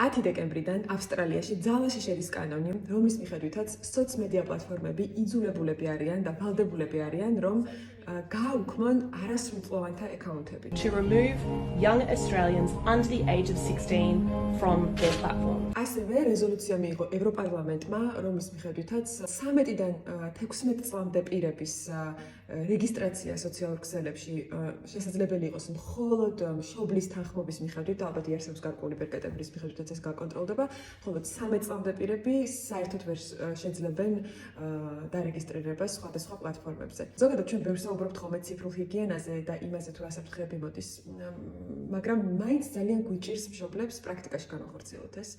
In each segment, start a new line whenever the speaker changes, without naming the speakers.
10 დეკემბრიდან ავსტრალიაში ძალაში შედის კანონი, რომლის მიხედვითაც სოცმედია პლატფორმები იძულებულები არიან და ვალდებულები არიან, რომ გააუქმონ არასრულწლოვანთა აკაუნტები.
To remove young Australians under the age of 16 from their platform.
ასევე რეზოლუცია მიიღო ევროპარლამენტმა, რომლის მიხედვითაც 13-დან 16 წლამდე პირების რეგისტრაცია სოციალურ ქსელებში შესაძლებელი იყოს მხოლოდ მშობლის თანხმობის მიხედვით, ალბათ იარსებს გარკვეული ბერკეტების მიხედვითაც ეს გაკონტროლდება, მხოლოდ 13 წლამდე პირები საერთოდ ვერ შეძლებენ დარეგისტრირებას სხვადასხვა პლატფორმებზე. ზოგადად ჩვენ ბევრს ვუბრალობთ ხოლმე ციფრულ ჰიგიენაზე და იმაზე თუ ასაფრთხეები მოდის, მაგრამ მაინც ძალიან გვიჭირს მშობლებს პრაქტიკაში განახორციელოთ ეს.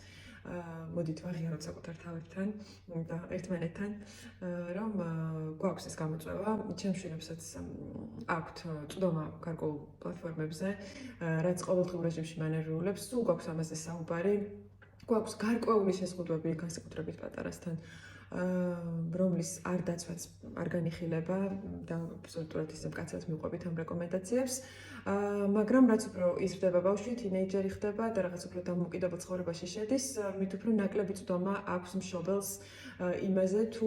მოდით ვაღიაროთ საკუთარ თავებთან და ერთმანეთთან, რომ გვაქვს ეს გამოწვევა. ჩემს შვილებსაც აქვთ წვდომა გარკვეულ პლატფორმებზე, რაც ყოველდღიურ რეჟიმში მანევრულებს, სულ გვაქვს ამაზე საუბარი. გვაქვს გარკვეული შეზღუდვები განსაკუთრებით პატარასთან, რომლის არ დაცვაც არ განიხილება და აბსოლუტურად ისე მკაცრად მივყვებით ამ რეკომენდაციებს. მაგრამ რაც უფრო იზრდება ბავშვი, თინეიჯერი ხდება და რაღაც უფრო დამოუკიდებელ ცხოვრებაში შედის, მით უფრო ნაკლები წვდომა აქვს მშობელს იმაზე, თუ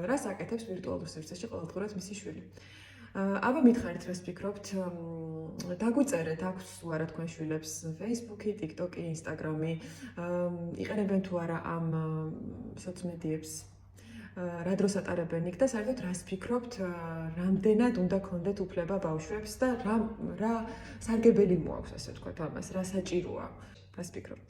რას აკეთებს ვირტუალურ სივრცეში ყოველდღურად მისი შვილი. აბა მითხარით, რას ფიქრობთ? დაგვიწერეთ, აქვს თუ არა თქვენ შვილებს Facebook-ი, TikTok-ი, Instagram-ი, იყენებენ თუ არა ამ სოციმედიებს, რა დროს ატარებენ იქ და საერთოდ რას ფიქრობთ, რამდენად უნდა გქონდეთ უფლება ბავშვებს და რა სარგებელი მოაქვს, ასე ვთქვათ, ამას, რა საჭიროა? რას ფიქრობთ?